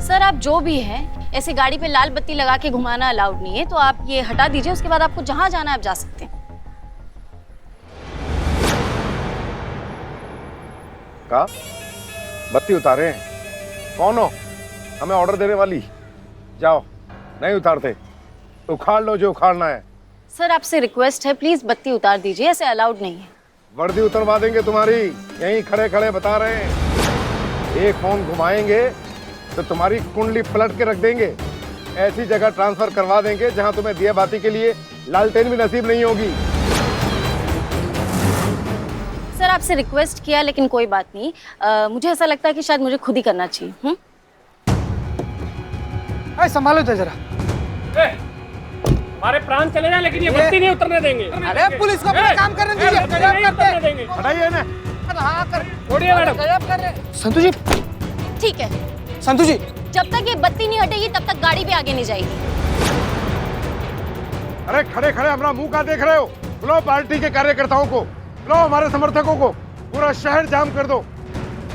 सर आप जो भी हैं, ऐसे गाड़ी पे लाल बत्ती लगा के घुमाना अलाउड नहीं है, तो आप ये हटा दीजिए। उसके बाद आपको जहां जाना है आप जा सकते हैं। का बत्ती उतारे हैं? कौन हो? हमें ऑर्डर देने वाली? जाओ, नहीं उतारते उखाड़ लो जो उखाड़ना है। सर आपसे रिक्वेस्ट है, प्लीज बत्ती उतार दीजिए, ऐसे अलाउड नहीं है। वर्दी उतरवा देंगे तुम्हारी, यहीं खड़े खड़े बता रहे हैं। एक फोन घुमाएंगे तो तुम्हारी कुंडली पलट के रख देंगे। ऐसी जगह ट्रांसफर करवा देंगे जहां तुम्हें दिया बाती के लिए लालटेन भी नसीब नहीं होगी। सर आपसे रिक्वेस्ट किया, लेकिन कोई बात नहीं। मुझे ऐसा लगता है कि शायद मुझे खुद ही करना चाहिए। संभालो तो जरा। हमारे प्राण चले जाए लेकिन ये बत्ती नहीं उतरने देंगे। अरे पुलिस को अपना काम करने दीजिए। हटाइए ना। छोड़िए मैडम। संतु जी। ठीक है संतु जी, जब तक ये बत्ती नहीं हटेगी तब तक गाड़ी भी आगे नहीं जाएगी। अरे खड़े खड़े अपना मुंह का देख रहे हो? बुलाओ पार्टी के कार्यकर्ताओं को, बुलाओ हमारे समर्थकों को, पूरा शहर जाम कर दो।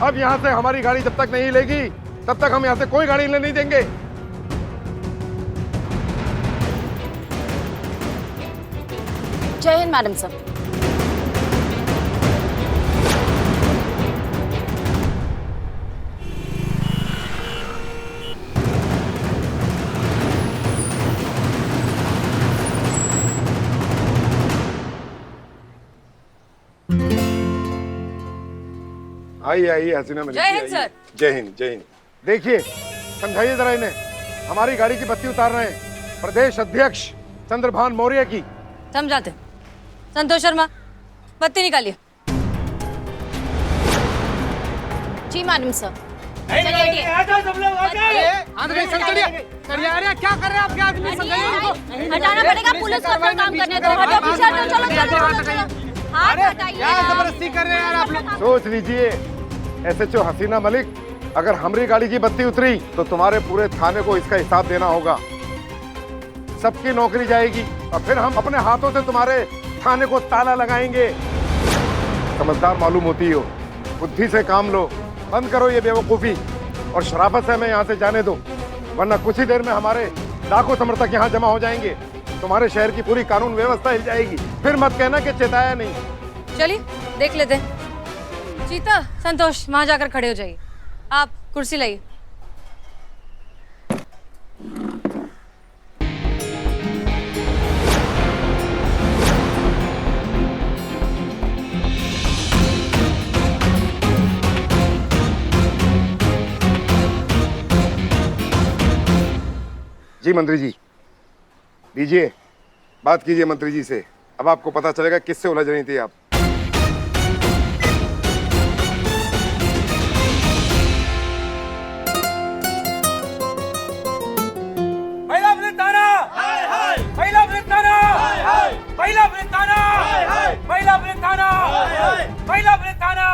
अब यहाँ से हमारी गाड़ी जब तक नहीं हिलेगी तब तक हम यहाँ से कोई गाड़ी हिलने नहीं देंगे। जय हिंद मैडम साहब। आइए हसीना मिली। जय हिंद सर। जय हिंद जय हिंद। देखिए समझाइए जरा इन्हें, हमारी गाड़ी की बत्ती उतार रहे हैं प्रदेश अध्यक्ष चंद्रभान मौर्य की। समझाते। संतोष शर्मा, बत्ती निकालिए। जी मैडम सर। क्या कर रहे हैं आपके आदमी? हटाना पड़ेगा, पुलिस को अपना काम करने दो। हटो पीछे हटो, चलो। हाथ हटाइए। जबरदस्ती कर रहे हैं यार आप लोग। सोच लीजिए एसएचओ हसीना मलिक, अगर हमारी गाड़ी की बत्ती उतरी तो तुम्हारे पूरे थाने को इसका हिसाब देना होगा। सबकी नौकरी जाएगी और फिर हम अपने हाथों से तुम्हारे थाने को ताला लगाएंगे। समझदार मालूम होती हो, बुद्धि से काम लो, बंद करो ये बेवकूफी और शराफत से हमें यहाँ से जाने दो, वरना कुछ ही देर में हमारे लाखों समर्थक यहाँ जमा हो जाएंगे। तुम्हारे शहर की पूरी कानून व्यवस्था हिल जाएगी। फिर मत कहना कि चेताया नहीं। चलिए देख लेते हैं। चीता, संतोष वहां जाकर खड़े हो जाइए। आप कुर्सी लाइए। जी मंत्री जी, लीजिए, बात कीजिए मंत्री जी से। अब आपको पता चलेगा किससे उलझ रही थी आप। पहला वृत्ताना, पहला वृत्ताना, पहला वृत्ताना, पहला वृत्ताना, पहला वृत्ताना।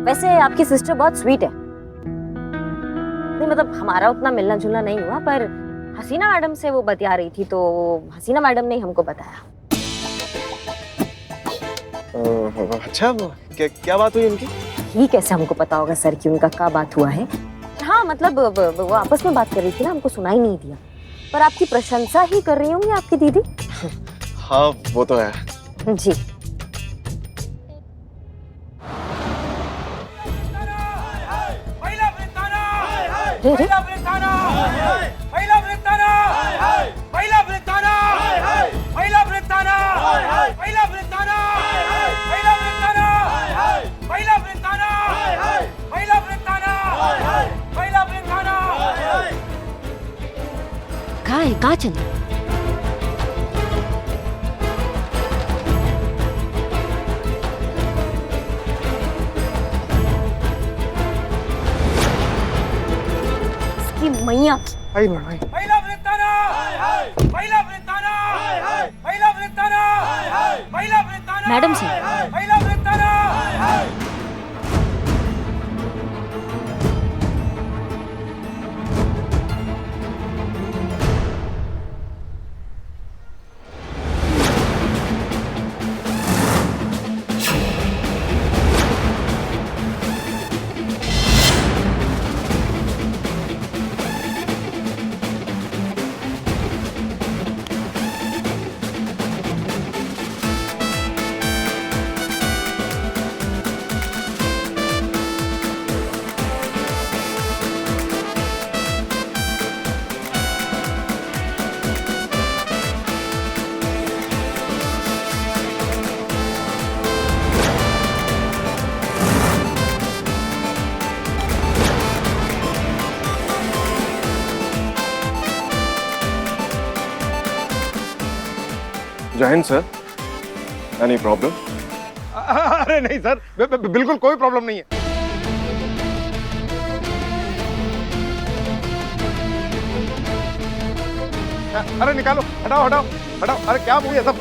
वैसे आपकी सिस्टर बहुत स्वीट है। नहीं मतलब हमारा उतना मिलना जुलना नहीं हुआ, पर हसीना मैडम से वो बतिया रही थी तो हसीना मैडम ने हमको बताया। अच्छा, क्या बात हुई उनकी? ये कैसे हमको पता होगा सर कि उनका क्या बात हुआ है? हाँ मतलब वो आपस में बात कर रही थी ना, हमको सुनाई नहीं दिया। पर आपकी प्रशंसा ही कर रही होंगी आपकी दीदी। हाँ वो तो है जी। रे रे पहला वृत्ताना, पहला वृत्ताना, पहला वृत्ताना, पहला वृत्ताना, पहला वृत्ताना, पहला वृत्ताना, पहला वृत्ताना, पहला वृत्ताना, पहला वृत्ताना। कहाँ है, कहाँ चल? मैया पहला वृत्ताना, पहला वृत्ताना, पहला वृत्ताना, पहला वृत्ताना, मैडम से पहला वृत्ताना। जय हिंद सर। Any problem? अरे नहीं सर, बिल्कुल कोई प्रॉब्लम नहीं है। अरे निकालो, हटाओ हटाओ हटाओ। अरे क्या हो गया सब?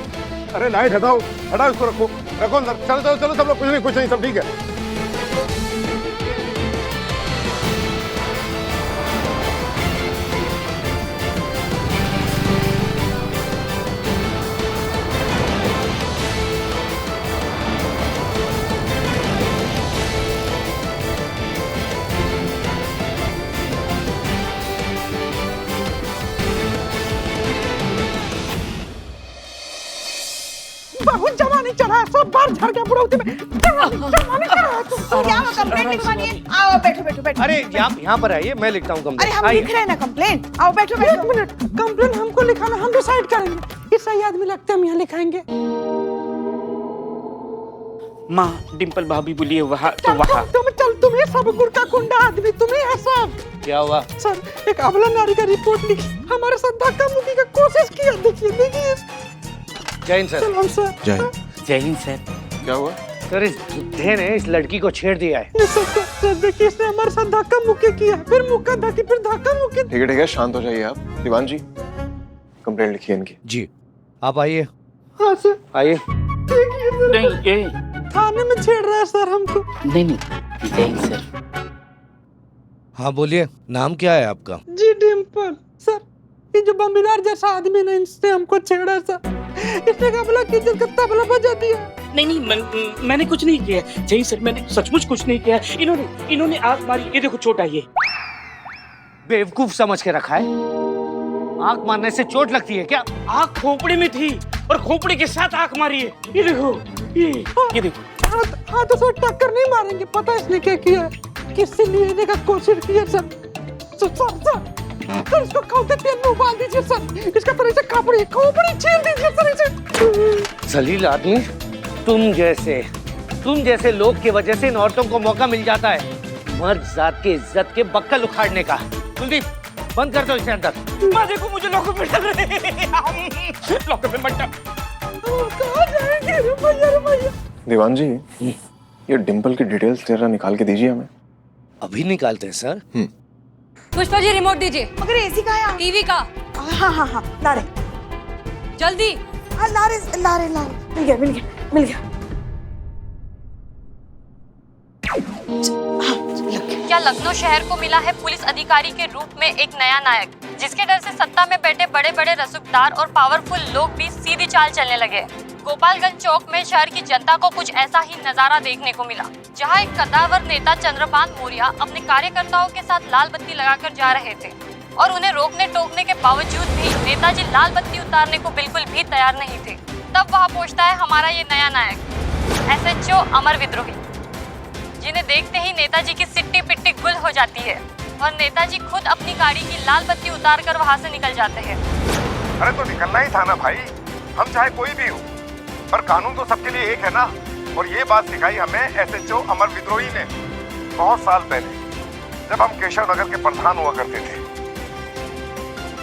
अरे लाइट हटाओ, हटाओ इसको, रखो रखो अंदर। चलो चलो चलो सब लोग, कुछ नहीं सब ठीक है। बहुत जवानी चढ़ा है, सब बार झड़ गया बुढ़ौती में। जवानी चढ़ा है। तुम क्या कंप्लेंट लिखवानी है? आओ बैठो बैठो बैठो। अरे यहाँ पर आइए, मैं लिखता हूँ कंप्लेंट। अरे हम लिख रहे हैं ना कंप्लेंट। आओ बैठो बैठो। एक मिनट, कंप्लेंट हमको लिखाना, हम डिसाइड करेंगे। ये सही आदमी लगते हैं, हम यहाँ लिखाएंगे। माँ डिम्पल भाभी बोलिए वहाँ तो वहाँ। तुम्हें सब गुड़का कुंडा आदमी, तुम्हें है सब। क्या हुआ सर? एक अबला नारी का रिपोर्ट लिखी, हमारे साथ धक्का मुक्की का कोशिश किया। देखिए देखिए। जय हिंद सर। सलाम सर। जय हिंद सर। क्या हुआ सर? इस बुड्ढे ने इस लड़की को छेड़ दिया है। सर देखिए, इसने हमारे साथ धक्का मुक्की किया, फिर मुक्का धक्की, फिर धक्का मुक्की। ठीक है, शांत हो जाइए आप। दीवान जी, कंप्लेंट लिखिए इनकी। जी आप आइए। हाँ सर आइए। नहीं ये थाने में छेड़ रहा है सर हमको। नहीं जय हिंद सर। हाँ बोलिए, नाम क्या है आपका? जी डिम्पल। सर ये जो बम्बीदार जैसा आदमी ने, इसने हमको छेड़ा सर। इसने कबला की इज्जत का तबला बजा दिया। नहीं मैंने कुछ नहीं किया जय सर, मैंने सचमुच कुछ नहीं किया। इन्होंने आग मारी, ये देखो चोट आई है। बेवकूफ समझ के रखा है? आग मारने से चोट लगती है क्या? आग खोपड़ी में थी और खोपड़ी के साथ आग मारी है। ये देखो ये देखो। हाँ तो सर टक्कर नहीं मारेंगे, पता है इसने क्या किया है? किससे लेने का कोशिश किया सर। सर इसको खाते तेल में उबाल दीजिए सर। इसका तरह से खोपड़ी छील दीजिए सर इसे। जलील आदमी, तुम जैसे तुम जैसे लोग की वजह से इन औरतों को मौका मिल जाता है मर्द जात की इज्जत के बक्कल उखाड़ने का। कुलदीप, बंद कर दो इसे अंदर। माँ देखो, मुझे लॉकअप में डाल रहे हैं। लॉकअप में मत डाल। कहाँ जाएंगे? रुपया। दीवान जी, ये डिंपल की डिटेल्स जरा निकाल के दीजिए हमें। अभी निकालते हैं सर। पुष्पा जी, रिमोट दीजिए। मगर एसी का है? टीवी का। हाँ हाँ हाँ, ला रहे। जल्दी। हाँ, ला रहे। मिल गया। क्या लखनऊ शहर को मिला है पुलिस अधिकारी के रूप में एक नया नायक, जिसके डर से सत्ता में बैठे बड़े बड़े रसूखदार और पावरफुल लोग भी सीधी चाल चलने लगे। गोपालगंज चौक में शहर की जनता को कुछ ऐसा ही नजारा देखने को मिला, जहां एक कद्दावर नेता चंद्रभान मौर्य अपने कार्यकर्ताओं के साथ लाल बत्ती लगाकर जा रहे थे और उन्हें रोकने टोकने के बावजूद भी नेताजी लाल बत्ती उतारने को बिल्कुल भी तैयार नहीं थे। तब वहाँ पहुँचता है हमारा ये नया नायक SHO अमर विद्रोही, जिन्हें देखते ही नेताजी की सिट्टी पिट्टी गुल हो जाती है और नेताजी खुद अपनी गाड़ी की लाल बत्ती उतारकर वहाँ से निकल जाते हैं। अरे तो निकलना ही था ना भाई, हम चाहे कोई भी हो, पर कानून तो सबके लिए एक है ना। और ये बात सिखाई हमें SHO अमर विद्रोही ने बहुत साल पहले, जब हम केशव नगर के प्रधान हुआ करते थे।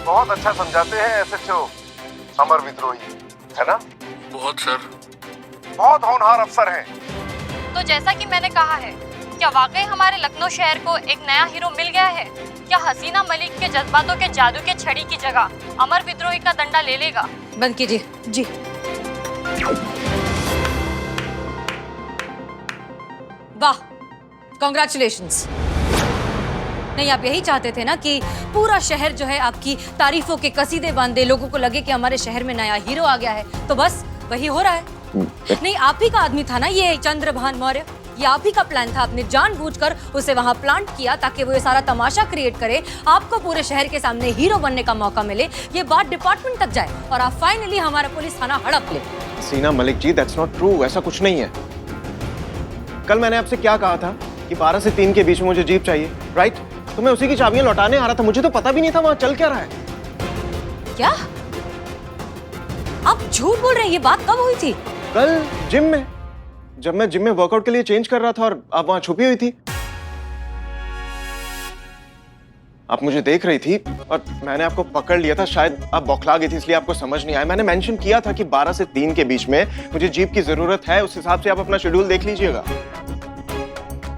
बहुत अच्छा समझाते हैं SHO अमर विद्रोही, है ना? बहुत सर। बहुत होनहार अफसर हैं। तो जैसा कि मैंने कहा है, क्या वाकई हमारे लखनऊ शहर को एक नया हीरो मिल गया है? क्या हसीना मलिक के जज्बातों के जादू के छड़ी की जगह अमर विद्रोही का डंडा ले लेगा? बंद कीजिए। जी। वाह, कॉन्ग्रेचुलेशंस। नहीं, आप यही चाहते थे ना कि पूरा शहर जो है आपकी तारीफों के कसीदे बांधे, लोगों को लगे कि हमारे शहर में नया हीरो आ गया है। तो बस वही हो रहा है। नहीं, आप ही का आदमी था ना ये चंद्रभान मौर्य। ये आप ही का प्लान था। आपने जानबूझकर उसे वहां प्लांट किया ताकि वो ये सारा तमाशा क्रिएट करे, आपको पूरे शहर के सामने हीरो बनने का मौका मिले, ये बात डिपार्टमेंट तक जाए और आप फाइनली हमारा पुलिस थाना हड़प ले। हसीना Malik ji, that's not true. ऐसा कुछ नहीं है। कल मैंने आपसे क्या कहा था कि 12 से 3 के बीच में मुझे जीप चाहिए, राइट? तो मैं उसी की चाबियां लौटाने आ रहा था। मुझे तो पता भी नहीं था वहां चल क्या रहा है। क्या आप झूठ बोल रहे हैं? ये बात कब हुई थी? कल जिम में, जब मैं जिम में वर्कआउट के लिए चेंज कर रहा था और आप वहां छुपी हुई थी। आप मुझे देख रही थी और मैंने आपको पकड़ लिया था। शायद आप बौखला गई थी, इसलिए आपको समझ नहीं आया। मैंने मेंशन किया था कि 12 से 3 के बीच में मुझे जीप की जरूरत है। उस हिसाब से आप अपना शेड्यूल देख लीजिएगा।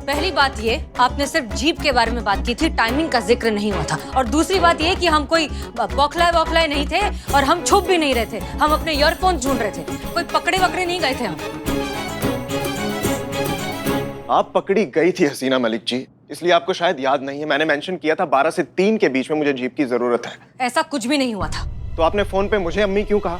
पहली बात ये, आपने सिर्फ जीप के बारे में बात की थी, टाइमिंग का जिक्र नहीं हुआ था। और दूसरी बात ये कि हम कोई बौखलाए नहीं थे और हम छुप भी नहीं रहे थे। हम अपने ईयरफोन ढूंढ रहे थे, कोई पकड़े वकड़े नहीं गए थे हम। आप पकड़ी गई थी हसीना मलिक जी, इसलिए आपको शायद याद नहीं है। मैंने मेंशन किया था 12 से 3 के बीच में मुझे जीप की जरूरत है। ऐसा कुछ भी नहीं हुआ था। तो आपने फोन पे मुझे अम्मी क्यों कहा?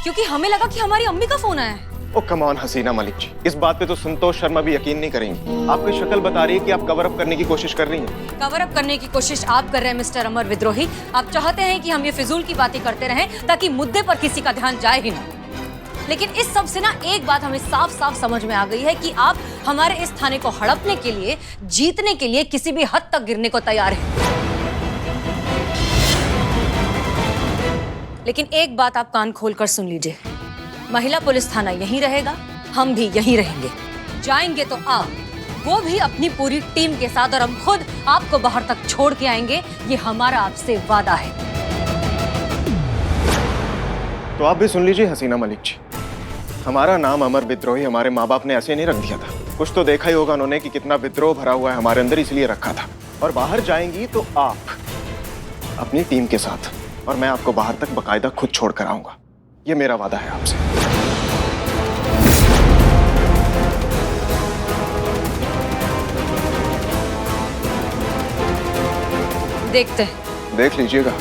क्योंकि हमें लगा कि हमारी अम्मी का फोन आया है। ओ कम ऑन हसीना मलिक जी, इस बात पे तो संतोष शर्मा भी यकीन नहीं करेंगे। आपकी शक्ल बता रही है कि आप कवर अप करने की कोशिश कर रही हैं। कवर अप करने की कोशिश आप कर रहे हैं मिस्टर अमर विद्रोही। आप चाहते हैं कि हम ये फिजूल की बातें करते रहें ताकि मुद्दे पर किसी का ध्यान जाए ही ना। लेकिन इस सब से ना एक बात हमें साफ साफ समझ में आ गई है कि आप हमारे इस थाने को हड़पने के लिए, जीतने के लिए किसी भी हद तक गिरने को तैयार हैं। लेकिन एक बात आप कान खोलकर सुन लीजिए, महिला पुलिस थाना यहीं रहेगा, हम भी यहीं रहेंगे। जाएंगे तो आप, वो भी अपनी पूरी टीम के साथ, और हम खुद आपको बाहर तक छोड़ के आएंगे। ये हमारा आपसे वादा है। तो आप भी सुन लीजिए हसीना मलिक जी, हमारा नाम अमर विद्रोही हमारे माँ बाप ने ऐसे नहीं रख दिया था। कुछ तो देखा ही होगा उन्होंने कि कितना विद्रोह भरा हुआ है हमारे अंदर, इसलिए रखा था। और बाहर जाएंगी तो आप अपनी टीम के साथ, और मैं आपको बाहर तक बकायदा खुद छोड़ कर आऊंगा। ये मेरा वादा है आपसे। देखते हैं। देख लीजिएगा।